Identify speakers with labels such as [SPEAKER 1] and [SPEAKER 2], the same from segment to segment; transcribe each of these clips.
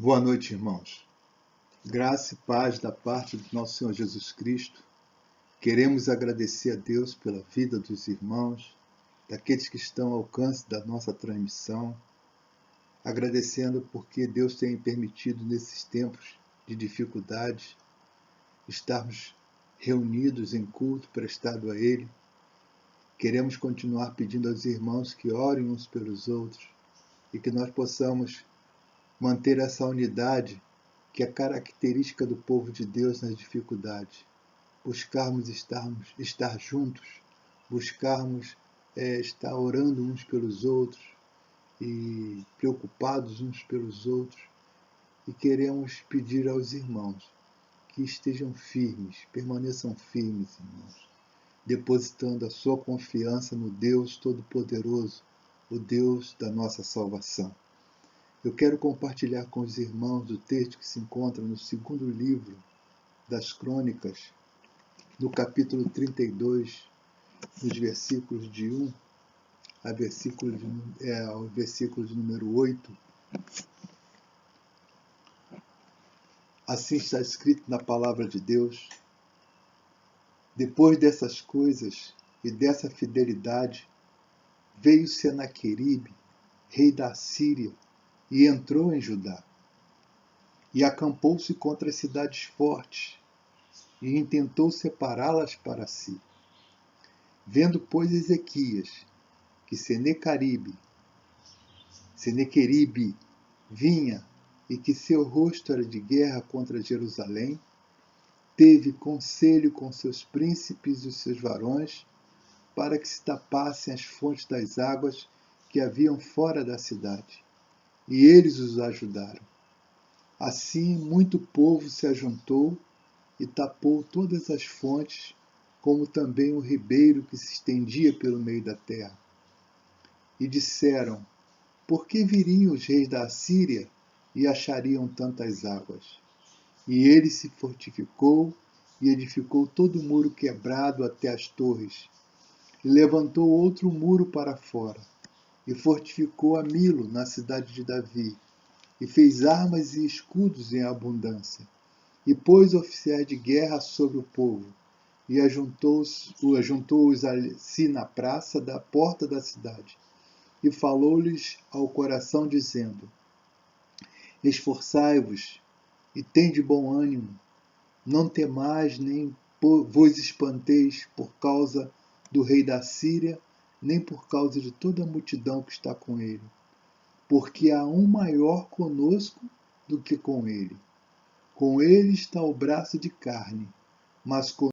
[SPEAKER 1] Boa noite, irmãos. Graça e paz da parte do nosso Senhor Jesus Cristo. Queremos agradecer a Deus pela vida dos irmãos, daqueles que estão ao alcance da nossa transmissão, agradecendo porque Deus tem permitido nesses tempos de dificuldades estarmos reunidos em culto prestado a Ele. Queremos continuar pedindo aos irmãos que orem uns pelos outros e que nós possamos manter essa unidade que é característica do povo de Deus nas dificuldades. Buscarmos estar juntos, buscarmos estar orando uns pelos outros e preocupados uns pelos outros. E queremos pedir aos irmãos que estejam firmes, permaneçam firmes, irmãos, depositando a sua confiança no Deus Todo-Poderoso, o Deus da nossa salvação. Eu quero compartilhar com os irmãos o texto que se encontra no segundo livro das Crônicas, no capítulo 32, nos versículos de 1 ao versículo de número 8. Assim está escrito na palavra de Deus: depois dessas coisas e dessa fidelidade, veio Senaqueribe, rei da Síria, e entrou em Judá, e acampou-se contra as cidades fortes, e intentou separá-las para si. Vendo, pois, Ezequias, que Senaqueribe vinha, e que seu rosto era de guerra contra Jerusalém, teve conselho com seus príncipes e os seus varões, para que se tapassem as fontes das águas que haviam fora da cidade. E eles os ajudaram. Assim, muito povo se ajuntou e tapou todas as fontes, como também o ribeiro que se estendia pelo meio da terra. E disseram: por que viriam os reis da Assíria e achariam tantas águas? E ele se fortificou e edificou todo o muro quebrado até as torres, e levantou outro muro para fora, e fortificou a Milo, na cidade de Davi, e fez armas e escudos em abundância, e pôs oficiais de guerra sobre o povo, e ajuntou-os assim na praça da porta da cidade, e falou-lhes ao coração, dizendo: esforçai-vos e tende bom ânimo, não temais nem vos espanteis por causa do rei da Síria, nem por causa de toda a multidão que está com ele, porque há um maior conosco do que com ele. Com ele está o braço de carne, mas com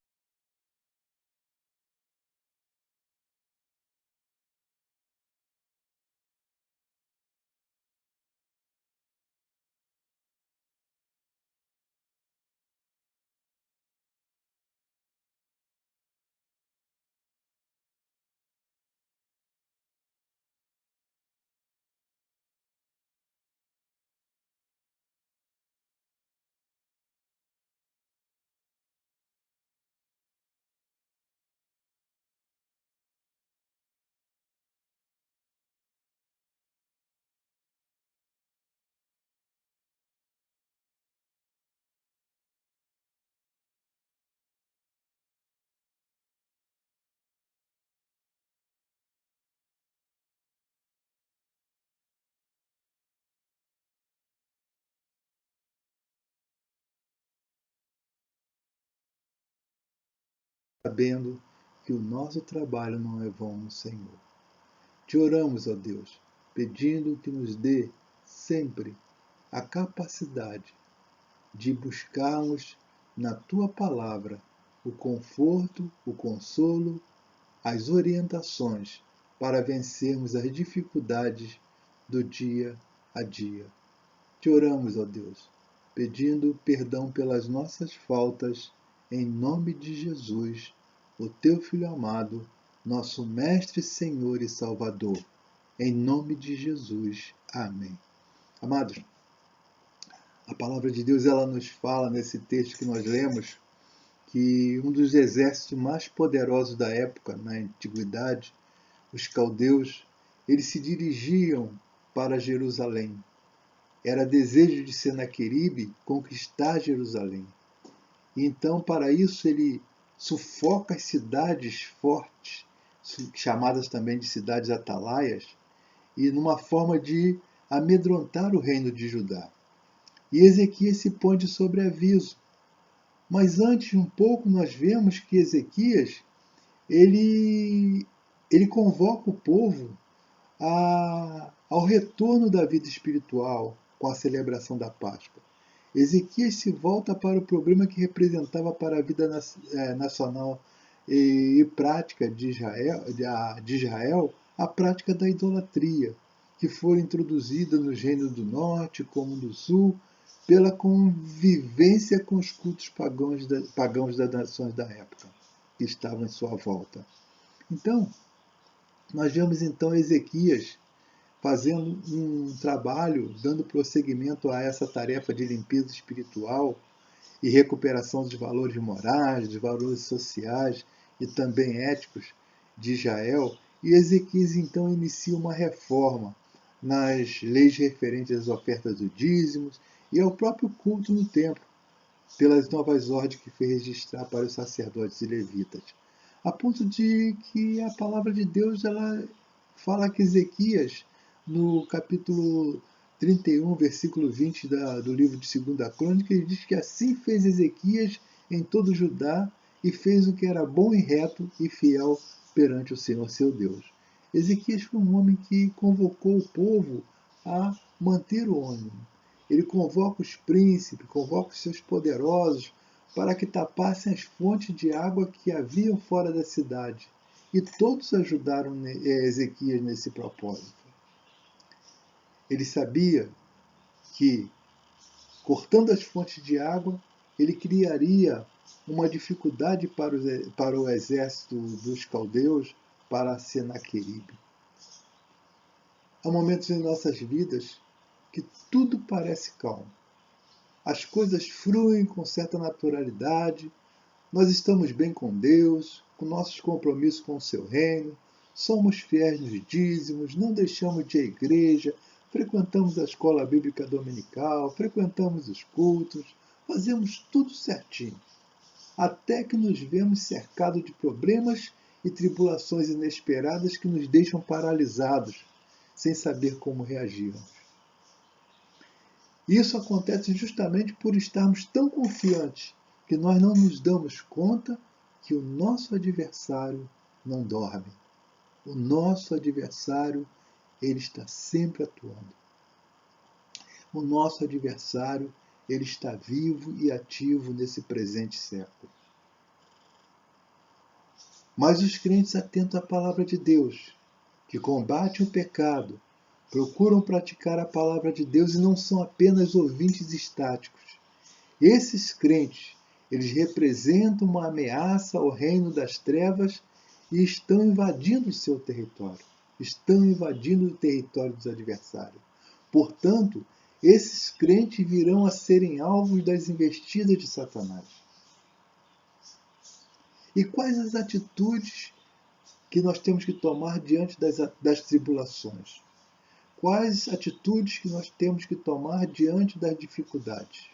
[SPEAKER 1] sabendo que o nosso trabalho não é vão no Senhor. Te oramos, ó Deus, pedindo que nos dê sempre a capacidade de buscarmos na Tua Palavra o conforto, o consolo, as orientações para vencermos as dificuldades do dia a dia. Te oramos, ó Deus, pedindo perdão pelas nossas faltas, em nome de Jesus, o Teu Filho amado, nosso Mestre, Senhor e Salvador. Em nome de Jesus. Amém. Amados, a palavra de Deus ela nos fala nesse texto que nós lemos que um dos exércitos mais poderosos da época, na antiguidade, os caldeus, eles se dirigiam para Jerusalém. era desejo de Senaqueribe conquistar Jerusalém. E então, para isso, ele sufoca as cidades fortes, chamadas também de cidades atalaias, e numa forma de amedrontar o reino de Judá. E Ezequias se põe de sobreaviso. Mas antes, um pouco, nós vemos que Ezequias, ele convoca o povo ao retorno da vida espiritual com a celebração da Páscoa. Ezequias se volta para o problema que representava para a vida nacional e prática de Israel, a prática da idolatria, que foi introduzida nos reinos do norte como do sul, pela convivência com os cultos pagãos das nações da época, que estavam em sua volta. Então, nós vemos então Ezequias fazendo um trabalho, dando prosseguimento a essa tarefa de limpeza espiritual e recuperação dos valores morais, dos valores sociais e também éticos de Israel. E Ezequias então inicia uma reforma nas leis referentes às ofertas dos dízimos e ao próprio culto no templo, pelas novas ordens que fez registrar para os sacerdotes e levitas. A ponto de que a palavra de Deus ela fala que Ezequias, no capítulo 31, versículo 20 do livro de 2ª Crônica, ele diz que assim fez Ezequias em todo Judá e fez o que era bom e reto e fiel perante o Senhor seu Deus. Ezequias foi um homem que convocou o povo a manter o ânimo. Ele convoca os príncipes, convoca os seus poderosos para que tapassem as fontes de água que haviam fora da cidade. E todos ajudaram Ezequias nesse propósito. Ele sabia que, cortando as fontes de água, ele criaria uma dificuldade para o exército dos caldeus, para Senaqueribe. Há momentos em nossas vidas que tudo parece calmo. As coisas fluem com certa naturalidade, nós estamos bem com Deus, com nossos compromissos com o seu reino, somos fiéis nos dízimos, não deixamos de ir à igreja, frequentamos a escola bíblica dominical, frequentamos os cultos, fazemos tudo certinho. Até que nos vemos cercados de problemas e tribulações inesperadas que nos deixam paralisados, sem saber como reagirmos. Isso acontece justamente por estarmos tão confiantes que nós não nos damos conta que o nosso adversário não dorme. O nosso adversário, ele está sempre atuando. O nosso adversário, ele está vivo e ativo nesse presente século. Mas os crentes atentos à palavra de Deus, que combatem o pecado, procuram praticar a palavra de Deus e não são apenas ouvintes estáticos. Esses crentes, eles representam uma ameaça ao reino das trevas e estão invadindo o seu território. Estão invadindo o território dos adversários. Portanto, esses crentes virão a serem alvos das investidas de Satanás. E quais as atitudes que nós temos que tomar diante das tribulações? Quais atitudes que nós temos que tomar diante das dificuldades?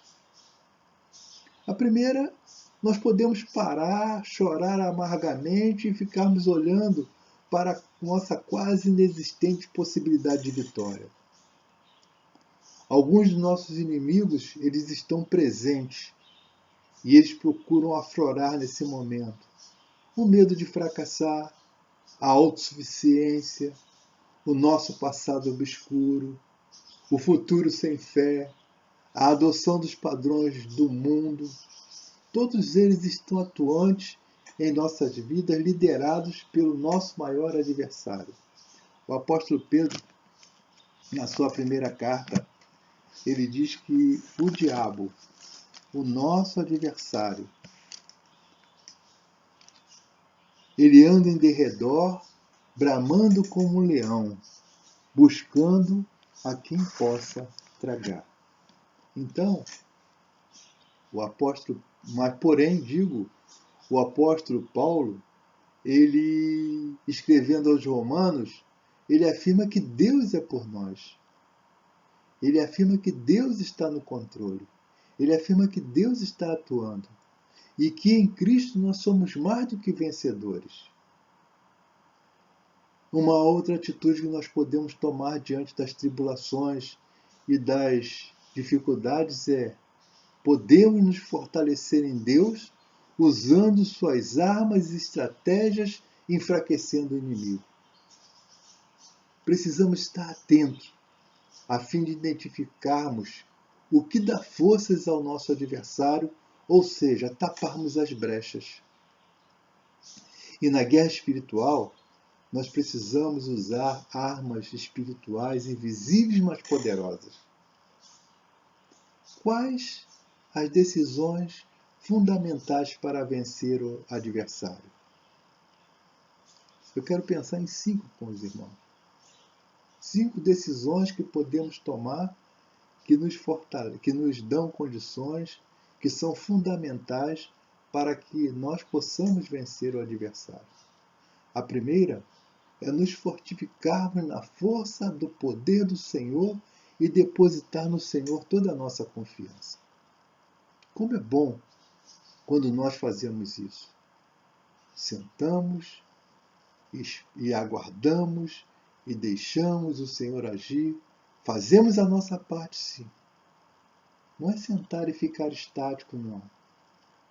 [SPEAKER 1] A primeira, nós podemos parar, chorar amargamente e ficarmos olhando para a nossa quase inexistente possibilidade de vitória. Alguns dos nossos inimigos, eles estão presentes e eles procuram aflorar nesse momento. O medo de fracassar, a autossuficiência, o nosso passado obscuro, o futuro sem fé, a adoção dos padrões do mundo. Todos eles estão atuantes em nossas vidas, liderados pelo nosso maior adversário. O apóstolo Pedro, na sua primeira carta, ele diz que o diabo, o nosso adversário, ele anda em derredor, bramando como um leão, buscando a quem possa tragar. Então, o apóstolo Paulo, ele, escrevendo aos Romanos, ele afirma que Deus é por nós. Ele afirma que Deus está no controle. Ele afirma que Deus está atuando. E que em Cristo nós somos mais do que vencedores. Uma outra atitude que nós podemos tomar diante das tribulações e das dificuldades é: podemos nos fortalecer em Deus usando suas armas e estratégias, enfraquecendo o inimigo. Precisamos estar atentos a fim de identificarmos o que dá forças ao nosso adversário, ou seja, taparmos as brechas. E na guerra espiritual, nós precisamos usar armas espirituais invisíveis, mas poderosas. Quais as decisões fundamentais para vencer o adversário? Eu quero pensar em 5 com os irmãos. 5 decisões que podemos tomar que nos dão condições, que são fundamentais para que nós possamos vencer o adversário. A primeira é nos fortificarmos na força do poder do Senhor e depositar no Senhor toda a nossa confiança. Como é bom quando nós fazemos isso. Sentamos e aguardamos e deixamos o Senhor agir. Fazemos a nossa parte, sim. Não é sentar e ficar estático, não.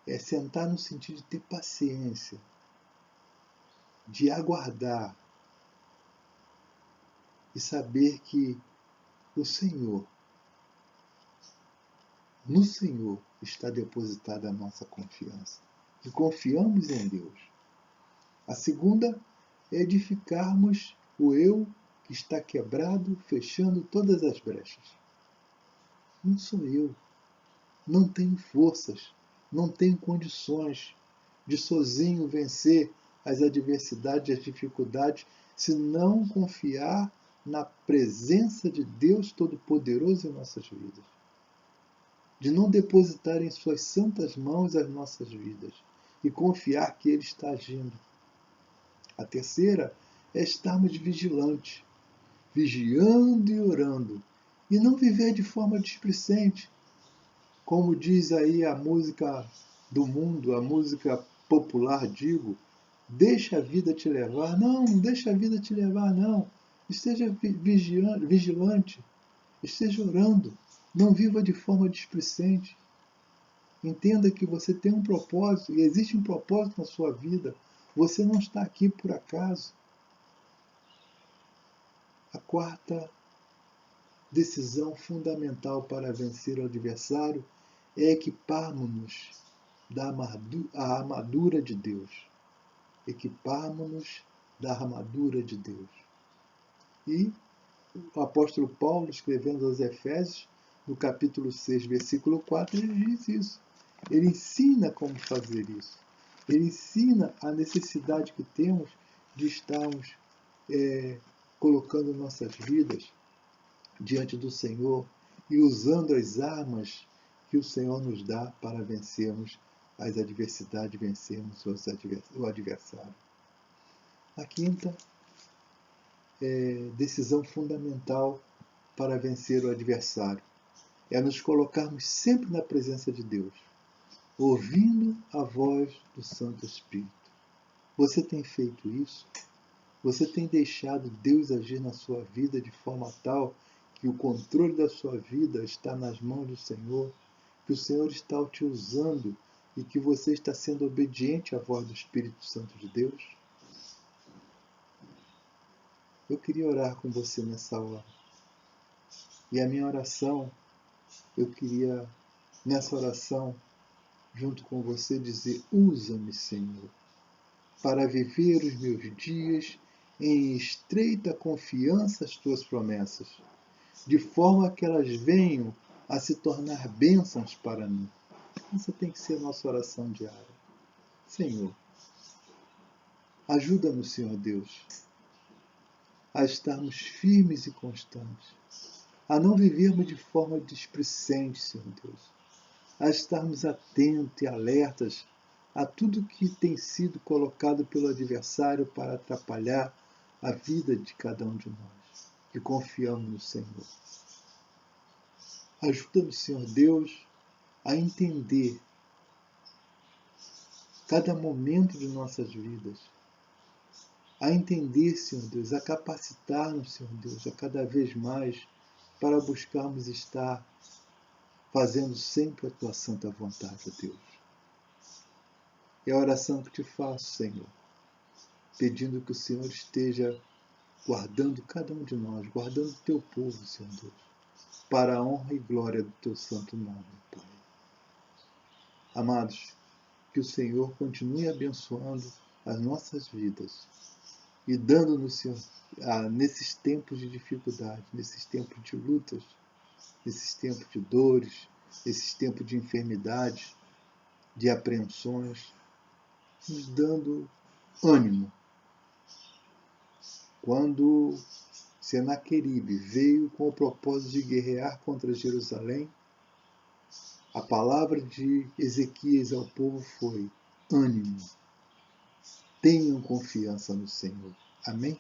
[SPEAKER 1] É sentar no sentido de ter paciência, de aguardar e saber que o Senhor, no Senhor está depositada a nossa confiança. E confiamos em Deus. A segunda é edificarmos o eu que está quebrado, fechando todas as brechas. Não sou eu. Não tenho forças, não tenho condições de sozinho vencer as adversidades e as dificuldades se não confiar na presença de Deus Todo-Poderoso em nossas vidas. De não depositar em suas santas mãos as nossas vidas e confiar que Ele está agindo. A terceira é estarmos vigilantes, vigiando e orando, e não viver de forma displicente. Como diz aí a música do mundo, a música popular, digo, deixa a vida te levar. Não, não deixa a vida te levar, não. Esteja vigilante, esteja orando, não viva de forma displicente. Entenda que você tem um propósito, e existe um propósito na sua vida. Você não está aqui por acaso. A quarta decisão fundamental para vencer o adversário é equiparmos-nos da armadura de Deus. Equiparmos-nos da armadura de Deus. E o apóstolo Paulo, escrevendo aos Efésios, no capítulo 6, versículo 4, ele diz isso. Ele ensina como fazer isso. Ele ensina a necessidade que temos de estarmos colocando nossas vidas diante do Senhor e usando as armas que o Senhor nos dá para vencermos as adversidades, vencermos o adversário. A quinta decisão fundamental para vencer o adversário é nos colocarmos sempre na presença de Deus, ouvindo a voz do Santo Espírito. Você tem feito isso? Você tem deixado Deus agir na sua vida de forma tal que o controle da sua vida está nas mãos do Senhor, que o Senhor está te usando e que você está sendo obediente à voz do Espírito Santo de Deus? Eu queria orar com você nessa hora. E a minha oração, eu queria, nessa oração, junto com você, dizer: usa-me, Senhor, para viver os meus dias em estreita confiança às tuas promessas, de forma que elas venham a se tornar bênçãos para mim. Essa tem que ser a nossa oração diária. Senhor, ajuda-nos, Senhor Deus, a estarmos firmes e constantes, a não vivermos de forma displicente, Senhor Deus, a estarmos atentos e alertas a tudo que tem sido colocado pelo adversário para atrapalhar a vida de cada um de nós, que confiamos no Senhor. Ajuda-nos, Senhor Deus, a entender cada momento de nossas vidas, a entender, Senhor Deus, a capacitar-nos, Senhor Deus, a cada vez mais para buscarmos estar fazendo sempre a Tua santa vontade, ó Deus. É a oração que te faço, Senhor, pedindo que o Senhor esteja guardando cada um de nós, guardando o Teu povo, Senhor Deus, para a honra e glória do Teu santo nome, Pai. Amados, que o Senhor continue abençoando as nossas vidas e dando-nos, Senhor, nesses tempos de dificuldade, nesses tempos de lutas, nesses tempos de dores, nesses tempos de enfermidade, de apreensões, nos dando ânimo. Quando Senaqueribe veio com o propósito de guerrear contra Jerusalém, a palavra de Ezequias ao povo foi: ânimo, tenham confiança no Senhor. Amém?